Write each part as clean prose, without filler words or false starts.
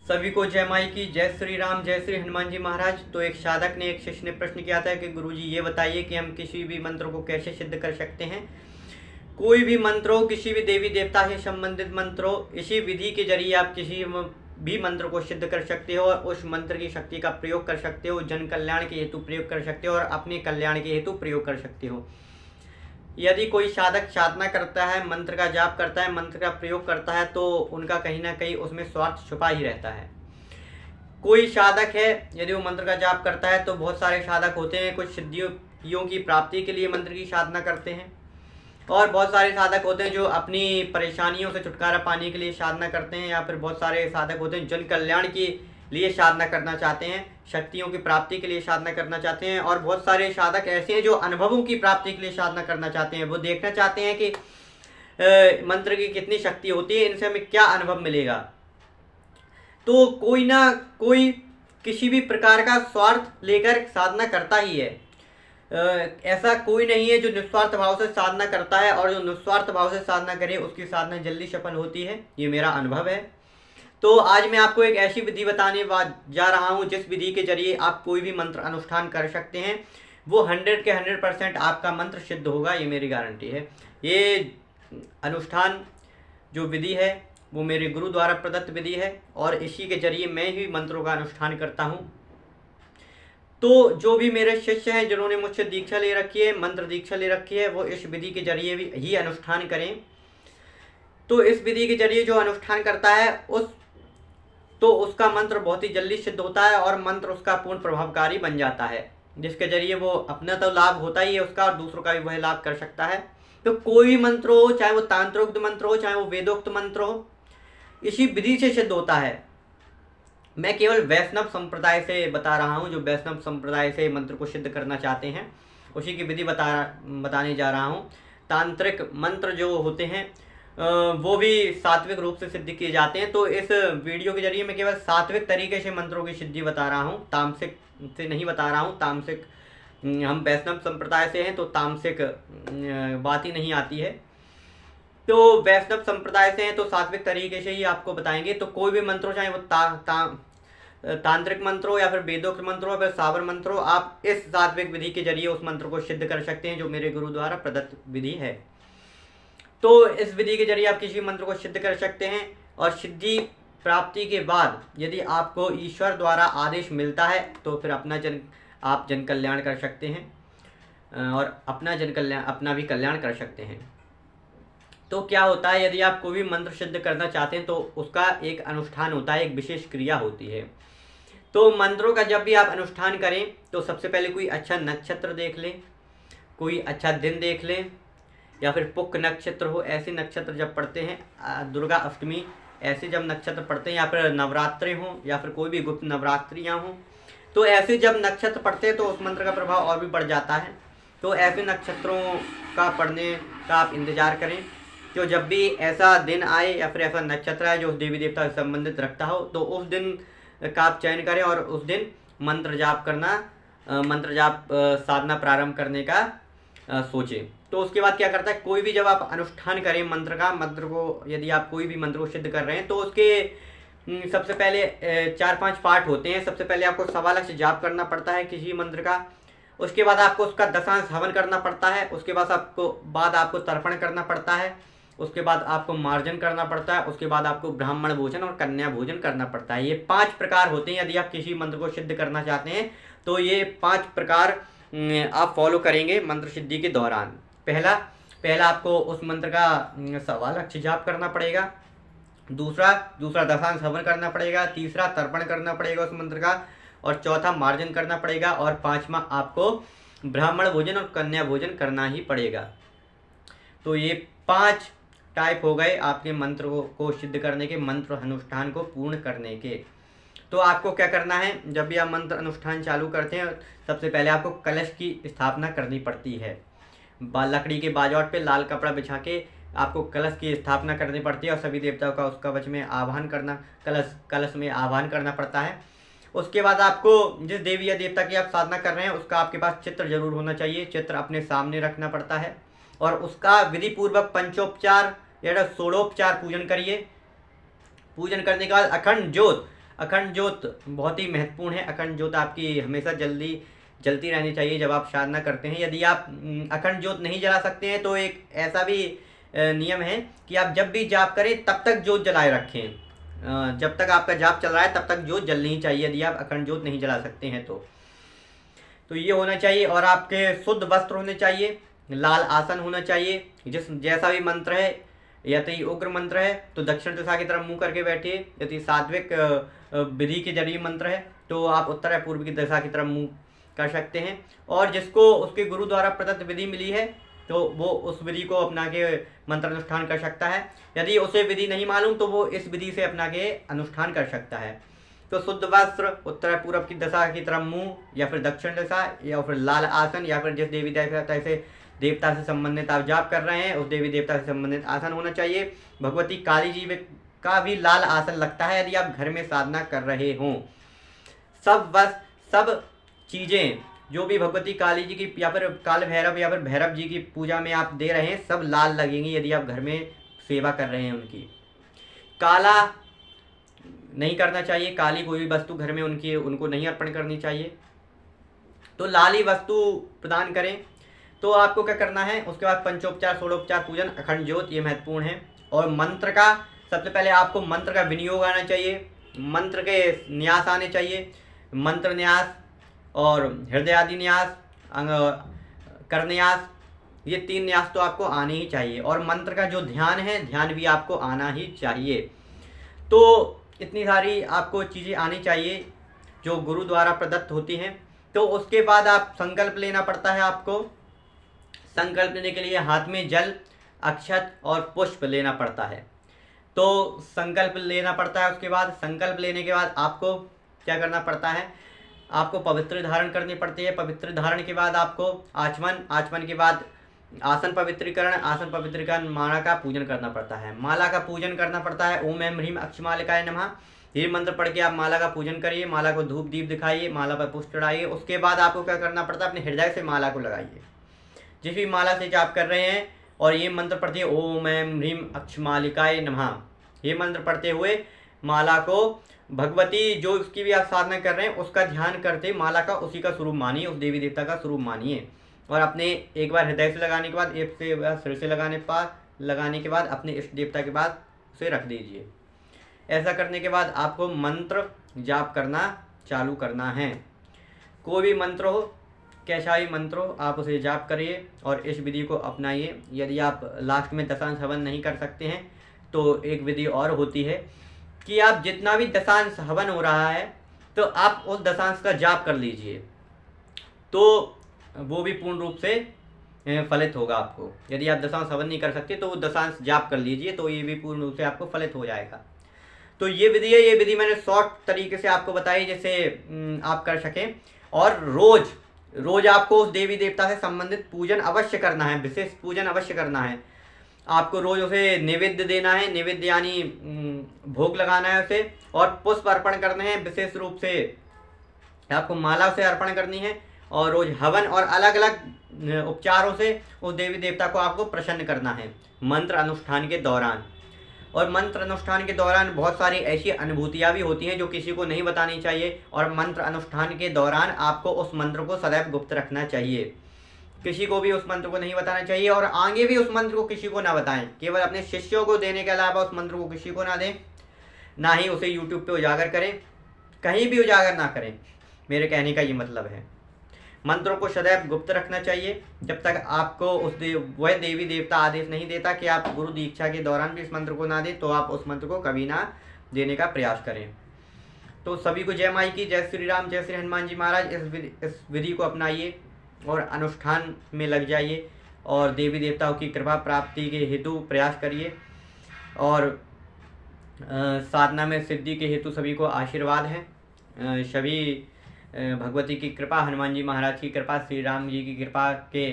सभी को जय माई की, जय श्री राम, जय श्री हनुमान जी महाराज। तो एक साधक ने, एक शिष्य ने प्रश्न किया था कि गुरुजी ये बताइए कि हम किसी भी मंत्र को कैसे सिद्ध कर सकते हैं। कोई भी मंत्र हो, किसी भी देवी देवता से संबंधित मंत्र हो, इसी विधि के जरिए आप किसी भी मंत्र को सिद्ध कर सकते हो और उस मंत्र की शक्ति का प्रयोग कर सकते हो, जन कल्याण के हेतु प्रयोग कर सकते हो और अपने कल्याण के हेतु प्रयोग कर सकते हो। यदि कोई साधक साधना करता है, मंत्र का जाप करता है, मंत्र का प्रयोग करता है, तो उनका कहीं ना कहीं उसमें स्वार्थ छुपा ही रहता है। कोई साधक है, यदि वो मंत्र का जाप करता है, तो बहुत सारे साधक होते हैं, कुछ सिद्धियों की प्राप्ति के लिए मंत्र की साधना करते हैं और बहुत सारे साधक होते हैं जो अपनी परेशानियों से छुटकारा पाने के लिए साधना करते हैं, या फिर बहुत सारे साधक होते हैं जन कल्याण के लिए साधना करना चाहते हैं, शक्तियों की प्राप्ति के लिए साधना करना चाहते हैं। और बहुत सारे साधक ऐसे हैं जो अनुभवों की प्राप्ति के लिए साधना करना चाहते हैं। वो देखना चाहते हैं कि मंत्र की कितनी शक्ति होती है, इनसे हमें क्या अनुभव मिलेगा। तो कोई ना कोई किसी भी प्रकार का स्वार्थ लेकर साधना करता ही है। ऐसा कोई नहीं है जो निस्वार्थ भाव से साधना करता है, और जो निस्वार्थ भाव से साधना करे उसकी साधना जल्दी सफल होती है। ये मेरा अनुभव है। तो आज मैं आपको एक ऐसी विधि बताने जा रहा हूँ जिस विधि के जरिए आप कोई भी मंत्र अनुष्ठान कर सकते हैं। वो 100 के 100% आपका मंत्र सिद्ध होगा, ये मेरी गारंटी है। ये अनुष्ठान जो विधि है वो मेरे गुरु द्वारा प्रदत्त विधि है और इसी के जरिए मैं ही मंत्रों का अनुष्ठान करता हूँ। तो जो भी मेरे शिष्य हैं जिन्होंने मुझसे दीक्षा ले रखी है, मंत्र दीक्षा ले रखी है, वो इस विधि के जरिए भी ही अनुष्ठान करें। तो इस विधि के जरिए जो अनुष्ठान करता है उसका मंत्र बहुत ही जल्दी सिद्ध होता है और मंत्र उसका पूर्ण प्रभावकारी बन जाता है, जिसके जरिए वो अपना तो लाभ होता ही है उसका और दूसरों का भी वह लाभ कर सकता है। तो कोई भी मंत्र हो, चाहे वो तांत्रोक्त मंत्र हो, चाहे वो वेदोक्त मंत्र हो, इसी विधि से सिद्ध होता है। मैं केवल वैष्णव संप्रदाय से बता रहा हूँ, जो वैष्णव संप्रदाय से मंत्र को सिद्ध करना चाहते हैं उसी की विधि बताने जा रहा हूँ। तांत्रिक मंत्र जो होते हैं वो भी सात्विक रूप से सिद्ध किए जाते हैं। तो इस वीडियो के जरिए मैं केवल सात्विक तरीके से मंत्रों की सिद्धि बता रहा हूँ, तामसिक से नहीं बता रहा हूँ। तामसिक, हम वैष्णव संप्रदाय से हैं तो तामसिक बात ही नहीं आती है। तो वैष्णव संप्रदाय से हैं तो सात्विक तरीके से ही आपको बताएंगे। तो कोई भी मंत्र हो, चाहे वो तांत्रिक मंत्र हो या फिर वेदोक्त मंत्र हो या फिर सावर मंत्र हो, आप इस सात्विक विधि के जरिए उस मंत्र को सिद्ध कर सकते हैं जो मेरे गुरु द्वारा प्रदत्त विधि है। तो इस विधि के जरिए आप किसी मंत्र को सिद्ध कर सकते हैं और सिद्धि प्राप्ति के बाद यदि आपको ईश्वर द्वारा आदेश मिलता है तो फिर आप जन कल्याण कर सकते हैं और अपना भी कल्याण कर सकते हैं। तो क्या होता है, यदि आप कोई भी मंत्र सिद्ध करना चाहते हैं तो उसका एक अनुष्ठान होता है, एक विशेष क्रिया होती है। तो मंत्रों का जब भी आप अनुष्ठान करें तो सबसे पहले कोई अच्छा नक्षत्र देख लें, कोई अच्छा दिन देख लें, या फिर पुक नक्षत्र हो। ऐसे नक्षत्र जब पड़ते हैं, दुर्गा अष्टमी ऐसे जब नक्षत्र पड़ते हैं, या फिर नवरात्रि हों या फिर कोई भी गुप्त नवरात्रियाँ हों, तो ऐसे जब नक्षत्र पड़ते हैं तो उस मंत्र का प्रभाव और भी बढ़ जाता है। तो ऐसे नक्षत्रों का पढ़ने का आप इंतज़ार करें। तो जब भी ऐसा दिन आए या फिर ऐसा नक्षत्र आए जो उस देवी देवता से संबंधित रखता हो, तो उस दिन का आप चयन करें और उस दिन मंत्र जाप साधना प्रारंभ करने का सोचें। तो उसके बाद क्या करता है, कोई भी जब आप अनुष्ठान करें मंत्र को यदि आप कोई भी मंत्र को सिद्ध कर रहे हैं तो उसके सबसे पहले 4-5 पार्ट होते हैं। सबसे पहले आपको 1.25 लाख से जाप करना पड़ता है किसी मंत्र का। उसके बाद आपको उसका दशांश हवन करना पड़ता है। उसके बाद आपको तर्पण करना पड़ता है। उसके बाद आपको मार्जन करना पड़ता है। उसके बाद आपको ब्राह्मण भोजन और कन्या भोजन करना पड़ता है। ये 5 प्रकार होते हैं। यदि आप किसी मंत्र को सिद्ध करना चाहते हैं तो ये 5 प्रकार आप फॉलो करेंगे मंत्र सिद्धि के दौरान। पहला आपको उस मंत्र का 1.25 लाख से जाप करना पड़ेगा। दूसरा दशांश हवन करना पड़ेगा। तीसरा तर्पण करना पड़ेगा उस मंत्र का, और चौथा मार्जन करना पड़ेगा, और 5वां आपको ब्राह्मण भोजन और कन्या भोजन करना ही पड़ेगा। तो ये 5 टाइप हो गए आपके मंत्र को सिद्ध करने के, मंत्र अनुष्ठान को पूर्ण करने के। तो आपको क्या करना है, जब भी आप मंत्र अनुष्ठान चालू करते हैं सबसे पहले आपको कलश की स्थापना करनी पड़ती है। लकड़ी के बाजौट पे लाल कपड़ा बिछा के आपको कलश की स्थापना करनी पड़ती है और सभी देवताओं का उसका वच में आह्वान करना, कलश में आह्वान करना पड़ता है। उसके बाद आपको जिस देवी या देवता की आप साधना कर रहे हैं उसका आपके पास चित्र जरूर होना चाहिए। चित्र अपने सामने रखना पड़ता है और उसका विधि पूर्वक पंचोपचार या षोडोपचार पूजन करिए। पूजन करने के बाद अखंड ज्योत अखंड ज्योत बहुत ही महत्वपूर्ण है। अखंड ज्योत आपकी हमेशा जलती रहनी चाहिए जब आप साधना करते हैं। यदि आप अखंड ज्योत नहीं जला सकते हैं तो एक ऐसा भी नियम है कि आप जब भी जाप करें तब तक ज्योत जलाए रखें। जब तक आपका जाप चल रहा है तब तक ज्योत जलनी ही चाहिए, यदि आप अखंड ज्योत नहीं जला सकते हैं तो ये होना चाहिए। और आपके शुद्ध वस्त्र होने चाहिए, लाल आसन होना चाहिए। जैसा भी मंत्र है, यदि उग्र मंत्र है तो दक्षिण दिशा की तरफ मुंह करके बैठिए। यदि सात्विक विधि के जरिए मंत्र है तो आप उत्तर या पूर्व की दिशा की तरफ मुंह कर सकते हैं। और जिसको उसके गुरु द्वारा प्रदत्त विधि मिली है तो वो उस विधि को अपना के मंत्र अनुष्ठान कर सकता है। यदि उसे विधि नहीं मालूम तो वो इस विधि से अपना के अनुष्ठान कर सकता है। तो शुद्ध वस्त्र, उत्तर पूर्व की दिशा की तरफ मुंह, या फिर दक्षिण दिशा, या फिर लाल आसन, या फिर जिस देवता से संबंधित आप जाप कर रहे हैं उस देवी देवता से संबंधित आसन होना चाहिए। भगवती काली जी का भी लाल आसन लगता है यदि आप घर में साधना कर रहे हों। सब चीज़ें जो भी भगवती काली जी की या फिर काल भैरव या फिर भैरव जी की पूजा में आप दे रहे हैं सब लाल लगेंगी यदि आप घर में सेवा कर रहे हैं उनकी। काला नहीं करना चाहिए, काली कोई भी वस्तु घर में उनको नहीं अर्पण करनी चाहिए। तो लाल ही वस्तु प्रदान करें। तो आपको क्या करना है, उसके बाद पंचोपचार, षोडोपचार पूजन, अखंड ज्योत, ये महत्वपूर्ण है। और मंत्र का सबसे पहले आपको मंत्र का विनियोग आना चाहिए, मंत्र के न्यास आने चाहिए। मंत्र न्यास और हृदय आदि न्यास, करन्यास, ये 3 न्यास तो आपको आने ही चाहिए। और मंत्र का जो ध्यान है, ध्यान भी आपको आना ही चाहिए। तो इतनी सारी आपको चीज़ें आनी चाहिए जो गुरु द्वारा प्रदत्त होती हैं। तो उसके बाद आप संकल्प लेना पड़ता है। आपको संकल्प लेने के लिए हाथ में जल, अक्षत और पुष्प लेना पड़ता है। तो संकल्प लेना पड़ता है। उसके बाद संकल्प लेने के बाद आपको क्या करना पड़ता है, आपको पवित्र धारण करनी पड़ती है। पवित्र धारण के बाद आपको आचमन के बाद आसन पवित्रीकरण, माला का पूजन करना पड़ता है। माला का पूजन करना पड़ता है। ओम ऐं ह्रीं अक्षमालिकाय नमः, ये मंत्र पढ़ के आप माला का पूजन करिए। माला को धूप दीप दिखाइए, माला पर पुष्प चढ़ाइए। उसके बाद आपको क्या करना पड़ता है, अपने हृदय से माला को लगाइए। जिस भी माला से जाप कर रहे हैं और ये मंत्र पढ़ते हैं ओम ऐं ह्रीं अक्षमालिकाय नमः, ये मंत्र पढ़ते हुए माला को भगवती जो उसकी भी आप साधना कर रहे हैं उसका ध्यान करते माला का उसी का स्वरूप मानिए, उस देवी देवता का स्वरूप मानिए। और अपने एक बार हृदय से लगाने के बाद, एक से सिर से लगाने के बाद अपने इष्ट देवता के बाद उसे रख दीजिए। ऐसा करने के बाद आपको मंत्र जाप करना चालू करना है। कोई भी मंत्र हो, कैसा भी मंत्र हो, आप उसे जाप करिए और इस विधि को अपनाइए। यदि आप लास्ट में दशांश हवन नहीं कर सकते हैं तो एक विधि और होती है कि आप जितना भी दशांश हवन हो रहा है तो आप उस दशांश का जाप कर लीजिए, तो वो भी पूर्ण रूप से फलित होगा आपको। यदि आप दशांश हवन नहीं कर सकते तो वो दशांश जाप कर लीजिए, तो ये भी पूर्ण रूप से आपको फलित हो जाएगा। तो ये विधि है, ये विधि मैंने शॉर्ट तरीके से आपको बताई जैसे आप कर सकें। और रोज आपको उस देवी देवता से संबंधित पूजन अवश्य करना है, विशेष पूजन अवश्य करना है। आपको रोज उसे नैवेद्य देना है, नैवेद्य यानी भोग लगाना है उसे, और पुष्प अर्पण करने हैं। विशेष रूप से आपको माला से अर्पण करनी है और रोज हवन और अलग अलग उपचारों से उस देवी देवता को आपको प्रसन्न करना है मंत्र अनुष्ठान के दौरान। और मंत्र अनुष्ठान के दौरान बहुत सारी ऐसी अनुभूतियाँ भी होती हैं जो किसी को नहीं बतानी चाहिए। और मंत्र अनुष्ठान के दौरान आपको उस मंत्र को सदैव गुप्त रखना चाहिए, किसी को भी उस मंत्र को नहीं बताना चाहिए और आगे भी उस मंत्र को किसी को ना बताएं। केवल अपने शिष्यों को देने के अलावा उस मंत्र को किसी को ना दें, ना ही उसे यूट्यूब पे उजागर करें, कहीं भी उजागर ना करें। मेरे कहने का ये मतलब है, मंत्रों को सदैव गुप्त रखना चाहिए जब तक आपको वह देवी देवता आदेश नहीं देता कि आप गुरु दीक्षा के दौरान भी इस मंत्र को ना दें, तो आप उस मंत्र को कभी ना देने का प्रयास करें। तो सभी को जय माई की, जय श्री राम, जय श्री हनुमान जी महाराज। इस विधि को अपनाइए और अनुष्ठान में लग जाइए और देवी देवताओं की कृपा प्राप्ति के हेतु प्रयास करिए। और साधना में सिद्धि के हेतु सभी को आशीर्वाद है। सभी भगवती की कृपा, हनुमान जी महाराज की कृपा, श्री राम जी की कृपा के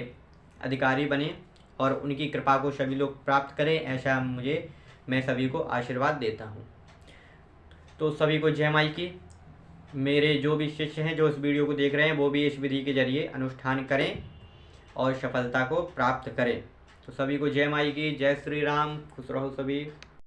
अधिकारी बने और उनकी कृपा को सभी लोग प्राप्त करें, ऐसा मैं सभी को आशीर्वाद देता हूँ। तो सभी को जय माई की। मेरे जो भी शिष्य हैं जो इस वीडियो को देख रहे हैं वो भी इस विधि के जरिए अनुष्ठान करें और सफलता को प्राप्त करें। तो सभी को जय माई की, जय श्री राम, खुश रहो सभी।